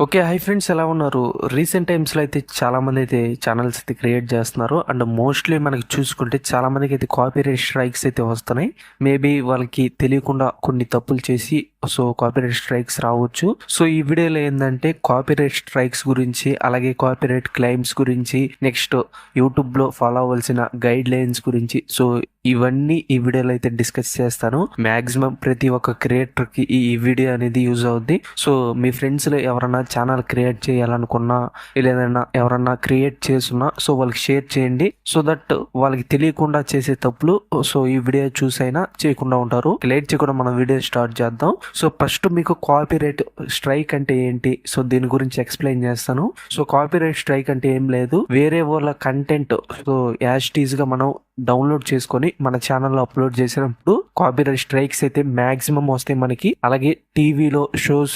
Okay. Hi friends, ఎలా ఉన్నారు? Recent టైమ్స్‌లో అయితే చాలామంది అయితే ఛానెల్స్ అయితే క్రియేట్ చేస్తున్నారు. అండ్ మోస్ట్‌లీ మనకి చూసుకుంటే చాలామందికి అయితే కాపీరైట్ స్ట్రైక్స్ అయితే వస్తున్నాయి. మేబీ వాళ్ళకి తెలియకుండా కొన్ని తప్పులు చేసి కాపీరైట్ స్ట్రైక్స్ రావచ్చు. సో ఈ వీడియోలో ఏందంటే కాపీరైట్ స్ట్రైక్స్ గురించి, అలాగే కాపీరైట్ క్లెయిమ్స్ గురించి, నెక్స్ట్ యూట్యూబ్‌లో ఫాలో అవ్వాల్సిన గైడ్‌లైన్స్ గురించి ఇవన్నీ ఈ వీడియోలో అయితే డిస్కస్ చేస్తాను. మాక్సిమం ప్రతి ఒక్క క్రియేటర్‌కి ఈ వీడియో అనేది యూజ్ అవుద్ది. సో మీ ఫ్రెండ్స్‌లో ఎవరన్నా ఛానల్ క్రియేట్ చేయాలనుకున్నా, లేదన్నా ఎవరన్నా క్రియేట్ చేసున్నా వాళ్ళకి షేర్ చేయండి. సో దట్ వాళ్ళకి తెలియకుండా చేసే తప్పులు ఈ వీడియో చూసైనా చేయకుండా ఉంటారు. లేట్ చేయకుండా మనం వీడియో స్టార్ట్ చేద్దాం. సో ఫస్ట్ మీకు కాపీరైట్ స్ట్రైక్ అంటే ఏంటి, దీని గురించి ఎక్స్ప్లెయిన్ చేస్తాను. కాపీరైట్ స్ట్రైక్ అంటే ఏం లేదు, వేరే వాళ్ళ కంటెంట్ యాజ్ టీజ్ గా మనం డౌన్లోడ్ చేసుకొని మన ఛానల్లో అప్లోడ్ చేసినప్పుడు కాపీరైట్ స్ట్రైక్స్ అయితే మాక్సిమం వస్తాయి మనకి. అలాగే టీవీలో షోస్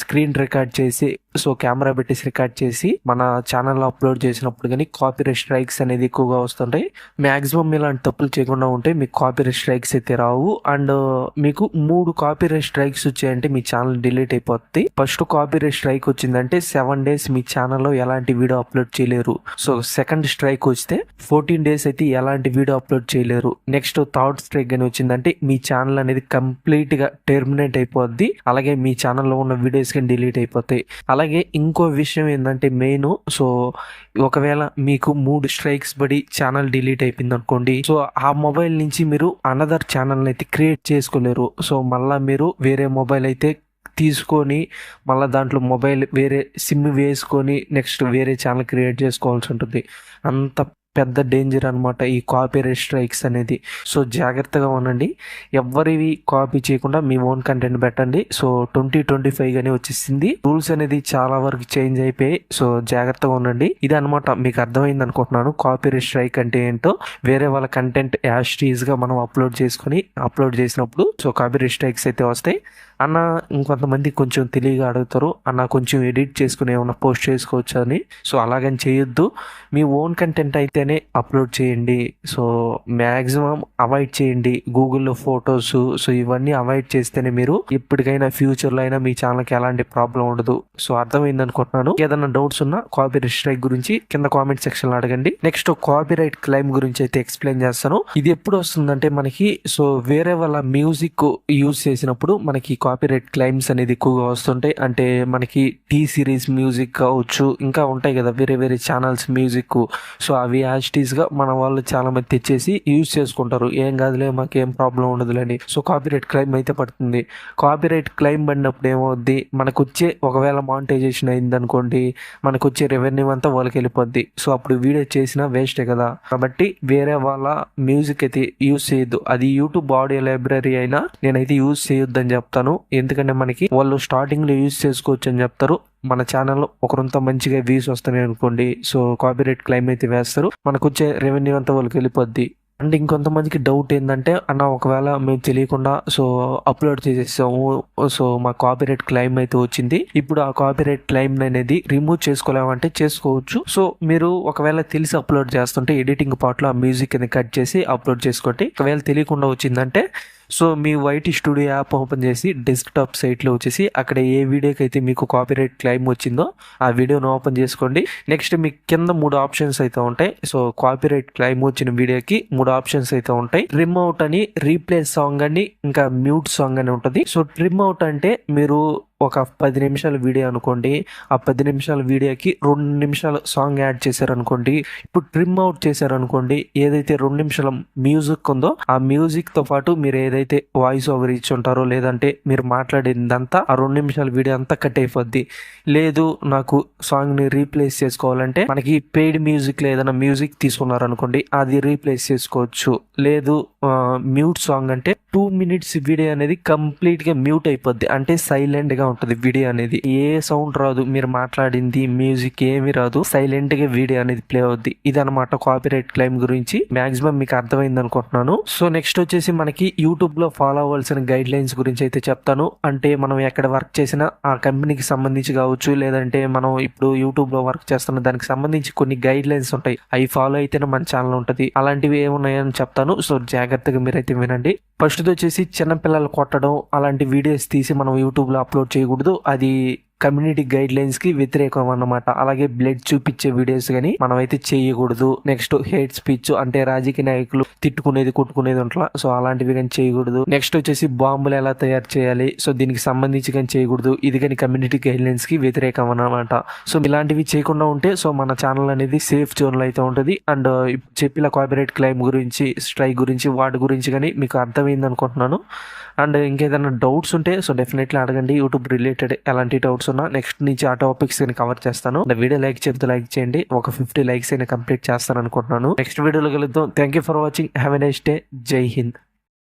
స్క్రీన్ రికార్డ్ చేసి కెమెరా పెట్టేసి రికార్డ్ చేసి మన ఛానల్లో అప్లోడ్ చేసినప్పుడు కానీ కాపీరైట్ స్ట్రైక్స్ అనేది ఎక్కువగా వస్తుంటాయి. మాక్సిమం ఇలాంటి తప్పులు చేయకుండా ఉంటే మీకు కాపీరైట్ స్ట్రైక్స్ అయితే రావు. అండ్ మీకు 3 కాపీరైట్ స్ట్రైక్స్ వచ్చాయంటే మీ ఛానల్ డిలీట్ అయిపోతుంది. ఫస్ట్ కాపీరైట్ స్ట్రైక్ వచ్చిందంటే 7 days మీ ఛానల్లో ఎలాంటి వీడియో అప్లోడ్ చేయలేరు. సెకండ్ స్ట్రైక్ వస్తే 14 days అయితే ఎలాంటి వీడియో అప్లోడ్ చేయలేరు. నెక్స్ట్ థర్డ్ స్ట్రైక్ అని వచ్చిందంటే మీ ఛానల్ అనేది కంప్లీట్ గా టెర్మినేట్ అయిపోద్ది. అలాగే మీ ఛానల్లో ఉన్న వీడియోస్ కానీ డిలీట్ అయిపోతాయి. అలాగే ఇంకో విషయం ఏంటంటే మెయిన్, ఒకవేళ మీకు 3 స్ట్రైక్స్ పడి ఛానల్ డిలీట్ అయిపోయింది అనుకోండి, ఆ మొబైల్ నుంచి మీరు అనదర్ ఛానల్ అయితే క్రియేట్ చేసుకోలేరు. మళ్ళీ మీరు వేరే మొబైల్ అయితే తీసుకొని మళ్ళీ దాంట్లో మొబైల్ వేరే సిమ్ వేసుకొని నెక్స్ట్ వేరే ఛానల్ క్రియేట్ చేసుకోవాల్సి ఉంటుంది. అంత పెద్ద డేంజర్ అనమాట ఈ కాపీరైట్ స్ట్రైక్స్ అనేది. జాగ్రత్తగా ఉండండి. ఎవరివి కాపీ చేయకుండా మీ ఓన్ కంటెంట్ పెట్టండి. 2025 గానే వచ్చేసింది. రూల్స్ అనేది చాలా వరకు చేంజ్ అయిపోయాయి. జాగ్రత్తగా ఉండండి. ఇది అనమాట. మీకు అర్థమైంది అనుకుంటున్నాను కాపీరైట్ స్ట్రైక్ అంటే ఏంటో. వేరే వాళ్ళ కంటెంట్ యాజ్ టీజ్ గా మనం అప్లోడ్ చేసినప్పుడు కాపీరైట్ స్ట్రైక్స్ అయితే వస్తాయి. అన్న ఇంకొంతమంది కొంచెం తెలివిగా అడుగుతారు, అన్న కొంచెం ఎడిట్ చేసుకుని ఏమన్నా పోస్ట్ చేసుకోవచ్చు అని. అలాగని చేయొద్దు. మీ ఓన్ కంటెంట్ అయితేనే అప్లోడ్ చేయండి. మ్యాక్సిమం అవాయిడ్ చేయండి గూగుల్లో ఫొటోస్. ఇవన్నీ అవాయిడ్ చేస్తేనే మీరు ఎప్పటికైనా ఫ్యూచర్లో అయినా మీ ఛానల్కి ఎలాంటి ప్రాబ్లం ఉండదు. అర్థమైంది అనుకుంటున్నాను. ఏదైనా డౌట్స్ ఉన్నా కాపీరైట్ స్ట్రైక్ గురించి కింద కామెంట్ సెక్షన్ లో అడగండి. నెక్స్ట్ కాపీరైట్ క్లెయిమ్ గురించి అయితే ఎక్స్ప్లెయిన్ చేస్తాను. ఇది ఎప్పుడు వస్తుందంటే మనకి వేరే వాళ్ళ మ్యూజిక్ యూజ్ చేసినప్పుడు మనకి కాపీరైట్ క్లెయిమ్స్ అనేది ఎక్కువగా వస్తుంటాయి. అంటే మనకి టీ సిరీస్ మ్యూజిక్ కావచ్చు, ఇంకా ఉంటాయి కదా వేరే వేరే ఛానల్స్ మ్యూజిక్. అవి యాజ్ గా మన వాళ్ళు చాలా మంది తెచ్చేసి యూజ్ చేసుకుంటారు. ఏం కాదులే, మాకేం ప్రాబ్లం ఉండదులేని. కాపీరైట్ క్లెయిమ్ అయితే పడుతుంది. కాపీరైట్ క్లెయిమ్ పడినప్పుడు ఏమవుద్ది, మనకు వచ్చే ఒకవేళ మానిటైజేషన్ అయింది అనుకోండి, మనకు వచ్చే రెవెన్యూ అంతా వాళ్ళకి వెళ్ళిపోద్ది. అప్పుడు వీడియో చేసినా వేస్టే కదా. కాబట్టి వేరే వాళ్ళ మ్యూజిక్ అయితే యూజ్ చేయొద్దు. అది యూట్యూబ్ ఆడియో లైబ్రరీ అయినా నేనైతే యూజ్ చేయొద్దు అని చెప్తాను. ఎందుకంటే మనకి వాళ్ళు స్టార్టింగ్ లో యూజ్ చేసుకోవచ్చు అని చెప్తారు. మన ఛానల్లో ఒకరంతా మంచిగా వ్యూస్ వస్తున్నాయి అనుకోండి, కాపీరైట్ క్లెయిమ్ అయితే వేస్తారు. మనకు వచ్చే రెవెన్యూ అంతా వాళ్ళకి వెళ్ళిపోద్ది. అంటే ఇంకొంతమందికి డౌట్ ఏంటంటే, అన్న ఒకవేళ మేము తెలియకుండా అప్లోడ్ చేసేసాము, మా కాపీరైట్ క్లెయిమ్ అయితే వచ్చింది, ఇప్పుడు ఆ కాపీరైట్ క్లెయిమ్ అనేది రిమూవ్ చేసుకోలేమంటే చేసుకోవచ్చు. మీరు ఒకవేళ తెలిసి అప్లోడ్ చేస్తుంటే ఎడిటింగ్ పార్ట్ లో ఆ మ్యూజిక్ అనేది కట్ చేసి అప్లోడ్ చేసుకోండి. ఒకవేళ తెలియకుండా వచ్చిందంటే మీ వైటీ స్టూడియో యాప్ ఓపెన్ చేసి డెస్క్టాప్ సైట్లో వచ్చేసి అక్కడ ఏ వీడియోకి అయితే మీకు కాపీరైట్ క్లెయిమ్ వచ్చిందో ఆ వీడియోను ఓపెన్ చేసుకోండి. నెక్స్ట్ మీకు కింద 3 ఆప్షన్స్ అయితే ఉంటాయి. కాపీరైట్ క్లెయిమ్ వచ్చిన వీడియోకి 3 ఆప్షన్స్ అయితే ఉంటాయి. ట్రిమ్ అవుట్ అని, రీప్లేస్ సాంగ్ అని, ఇంకా మ్యూట్ సాంగ్ అని ఉంటుంది. ట్రిమ్ అవుట్ అంటే మీరు ఒక 10 నిమిషాల వీడియో అనుకోండి, ఆ 10 నిమిషాల వీడియోకి 2 నిమిషాలు సాంగ్ యాడ్ చేశారనుకోండి. ఇప్పుడు ట్రిమ్ అవుట్ చేశారనుకోండి, ఏదైతే 2 నిమిషాల మ్యూజిక్ ఉందో ఆ మ్యూజిక్ తో పాటు మీరు ఏదైతే వాయిస్ ఓవర్ ఇచ్చి ఉంటారో, లేదంటే మీరు మాట్లాడిందంతా ఆ 2 నిమిషాల వీడియో అంతా కట్ అయిపోద్ది. లేదు నాకు సాంగ్ ని రీప్లేస్ చేసుకోవాలంటే మనకి పెయిడ్ మ్యూజిక్ లో ఏదైనా మ్యూజిక్ తీసుకున్నారనుకోండి, అది రీప్లేస్ చేసుకోవచ్చు. లేదు మ్యూట్ సాంగ్ అంటే 2 minutes వీడియో అనేది కంప్లీట్ గా మ్యూట్ అయిపోద్ది. అంటే సైలెంట్ గా ఉంటుంది వీడియో అనేది. ఏ సౌండ్ రాదు, మీరు మాట్లాడింది మ్యూజిక్ ఏమి రాదు, సైలెంట్ గా వీడియో అనేది ప్లే అవుద్ది. ఇదనమాట కాపీరైట్ క్లెయిమ్ గురించి. మాక్సిమం మీకు అర్థమైంది అనుకుంటున్నాను. నెక్స్ట్ వచ్చేసి మనకి యూట్యూబ్ లో ఫాలో అవ్వాల్సిన గైడ్ లైన్స్ గురించి అయితే చెప్తాను. అంటే మనం ఎక్కడ వర్క్ చేసినా ఆ కంపెనీకి సంబంధించి కావచ్చు, లేదంటే మనం ఇప్పుడు యూట్యూబ్ లో వర్క్ చేస్తున్న దానికి సంబంధించి కొన్ని గైడ్ లైన్స్ ఉంటాయి. అవి ఫాలో అయితేనే మన ఛానల్ ఉంటుంది. అలాంటివి ఏమున్నాయని చెప్తాను. జాగ్రత్తగా మీరైతే వినండి. ఫస్ట్ వచ్చేసి చిన్నపిల్లలు కొట్టడం అలాంటి వీడియోస్ తీసి మనం యూట్యూబ్ లో అప్లోడ్ చేయకూడదు. అది కమ్యూనిటీ గైడ్ లైన్స్ కి వ్యతిరేకం అన్నమాట. అలాగే బ్లడ్ చూపించే వీడియోస్ కానీ మనం అయితే చేయకూడదు. నెక్స్ట్ హేట్ స్పీచ్ అంటే రాజకీయ నాయకులు తిట్టుకునేది కొట్టుకునేది ఉంట్లా, సో అలాంటివి కానీ చేయకూడదు. నెక్స్ట్ వచ్చేసి బాంబులు ఎలా తయారు చేయాలి, సో దీనికి సంబంధించి కానీ చేయకూడదు. ఇది కానీ కమ్యూనిటీ గైడ్ లైన్స్ కి వ్యతిరేకం అన్నమాట. సో ఇలాంటివి చేయకుండా ఉంటే సో మన ఛానల్ అనేది సేఫ్ జోన్ లో అయితే ఉంటుంది. అండ్ చెప్పిన కాపీరైట్ క్లెయిమ్ గురించి, స్ట్రైక్ గురించి, వాటి గురించి కానీ మీకు అర్థమైంది అనుకుంటున్నాను. అండ్ ఇంకేదైనా డౌట్స్ ఉంటే సో డెఫినెట్లీ అడగండి. యూట్యూబ్ రిలేటెడ్ ఎలాంటి డౌట్స్ ఉన్నా నెక్స్ట్ నుంచి ఆ టాపిక్స్ కానీ కవర్ చేస్తాను. వీడియో లైక్ చెప్తే లైక్ చేయండి. ఒక 50 లైక్స్ అయినా కంప్లీట్ చేస్తాను అనుకుంటున్నాను. నెక్స్ట్ వీడియోలో కలుద్దాం. Thank you for watching. Have a nice day. జై హింద్.